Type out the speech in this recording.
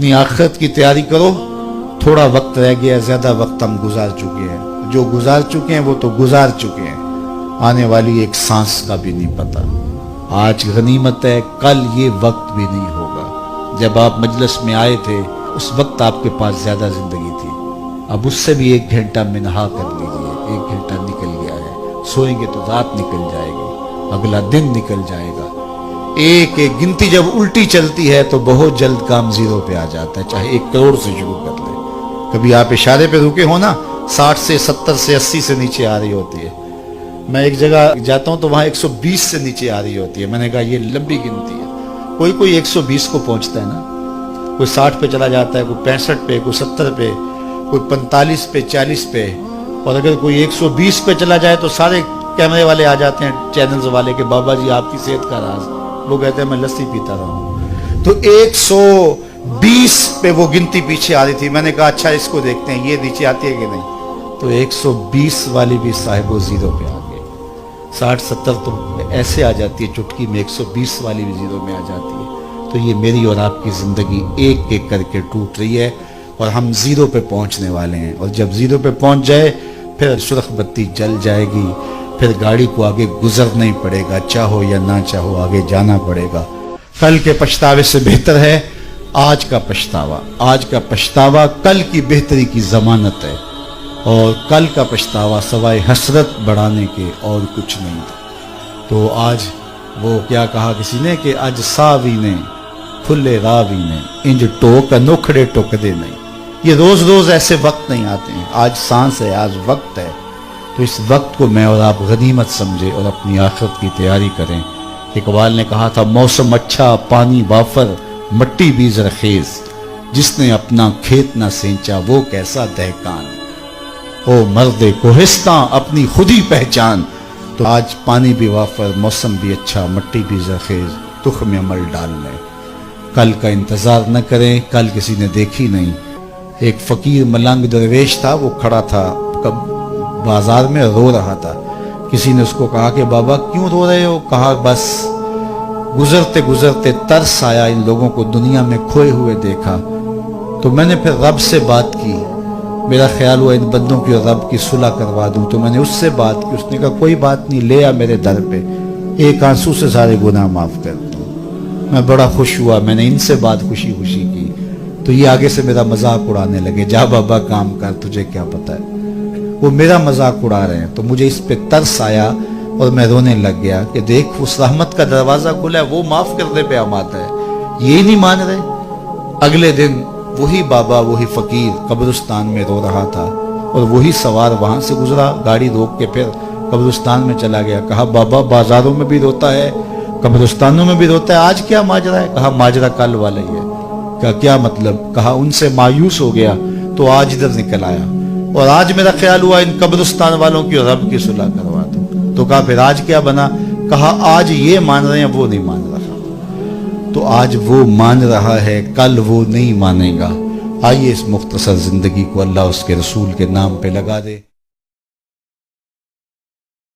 अपनी आखिरत की तैयारी करो। थोड़ा वक्त रह गया, ज्यादा वक्त हम गुजार चुके हैं। जो गुजार चुके हैं वो तो गुजार चुके हैं, आने वाली एक सांस का भी नहीं पता। आज गनीमत है, कल ये वक्त भी नहीं होगा। जब आप मजलिस में आए थे उस वक्त आपके पास ज्यादा जिंदगी थी, अब उससे भी 1 घंटा मिनहा कर लीजिए। 1 घंटा निकल गया है, सोएंगे तो रात निकल जाएगी, अगला दिन निकल जाएगा। एक एक गिनती जब उल्टी चलती है तो बहुत जल्द काम 0 पे आ जाता है, चाहे 1 करोड़ से शुरू कर ले। कभी आप इशारे पे रुके हो ना, 60 से 70 से 80 से नीचे आ रही होती है। मैं एक जगह जाता हूं तो वहां 120 से नीचे आ रही होती है। मैंने कहा ये लंबी गिनती है। कोई कोई 120 को पहुंचता है ना, कोई 60 पे चला जाता है, कोई 65 पे, कोई 70 पे, कोई 45 पे, 40 पे। और अगर कोई 120 पे चला जाए तो सारे कैमरे वाले आ जाते हैं, चैनल्स वाले के, बाबा जी आपकी सेहत का राज। वो कहते हैं मैं लस्सी पीता रहा हूं। तो 120 पे वो गिनती पीछे आ रही थी। मैंने कहा अच्छा इसको देखते हैं ये नीचे आती है कि नहीं। तो 120 वाली भी साहिबो 0 पे आ गए। 60-70 तो ऐसे आ जाती है चुटकी में, 120 वाली भी 0 में आ जाती है। तो ये मेरी और आपकी जिंदगी एक एक करके टूट रही है और हम 0 पे पहुंचने वाले हैं। और जब 0 पे पहुंच जाए फिर सुर्ख बत्ती जल जाएगी, फिर गाड़ी को आगे गुजरना ही पड़ेगा, चाहो या ना चाहो आगे जाना पड़ेगा। कल के पछतावे से बेहतर है आज का पछतावा। आज का पछतावा कल की बेहतरी की जमानत है, और कल का पछतावा सवाए हसरत बढ़ाने के और कुछ नहीं। तो आज वो क्या कहा किसी ने कि अज सावी ने फुल्ले रावी ने इंज टोक नोखड़े टोकदे नहीं। ये रोज रोज ऐसे वक्त नहीं आते हैं। आज सांस है, आज वक्त है। तो इस वक्त को मैं और आप गनीमत समझे और अपनी आखिरत की तैयारी करें। इकबाल ने कहा था मौसम अच्छा पानी वाफर मट्टी भी जरखेज, जिसने अपना खेत ना सींचा वो कैसा दहकान। ओ मर्दे कोहिस्तां अपनी खुद ही पहचान। तो आज पानी भी वाफर, मौसम भी अच्छा, मट्टी भी जरखेज, तुख में अमल डाल लें। कल का इंतजार न करें, कल किसी ने देखी नहीं। एक फकीर मलंग दरवेश था, वो खड़ा था कब बाजार में रो रहा था। किसी ने उसको कहा कि बाबा क्यों रो रहे हो? कहा बस गुजरते गुजरते तरस आया, इन लोगों को दुनिया में खोए हुए देखा तो मैंने फिर रब से बात की। मेरा ख्याल हुआ इन बंदों की और रब की सुलह करवा दूं। तो मैंने उससे बात की, उसने कहा कोई बात नहीं, ले आ मेरे दर पे, एक आंसू से सारे गुनाह माफ कर दूं। मैं बड़ा खुश हुआ, मैंने इनसे बात खुशी खुशी की। तो ये आगे से मेरा मजाक उड़ाने लगे, जा बाबा काम कर, तुझे क्या पता है। वो मेरा मजाक उड़ा रहे हैं। तो मुझे इस पे तरस आया और मैं रोने लग गया कि देख उस रहमत का दरवाजा खुला है, वो माफ करने पे आमादा है, ये नहीं मान रहे। अगले दिन वही बाबा, वही फकीर कब्रिस्तान में रो रहा था और वही सवार वहां से गुजरा, गाड़ी रोक के फिर कब्रिस्तान में चला गया। कहा बाबा बाजारों में भी रोता है, कब्रिस्तानों में भी रोता है, आज क्या माजरा है? कहा माजरा कल वाला ही है। कहा क्या मतलब? कहा उनसे मायूस हो गया तो आज इधर निकल आया, और आज मेरा ख्याल हुआ इन कब्रिस्तान वालों की और रब की सुलह करवा दो। तो कहा फिर आज क्या बना? कहा आज ये मान रहे हैं, वो नहीं मान रहा। तो आज वो मान रहा है, कल वो नहीं मानेगा। आइए इस मुख्तसर जिंदगी को अल्लाह उसके रसूल के नाम पे लगा दे।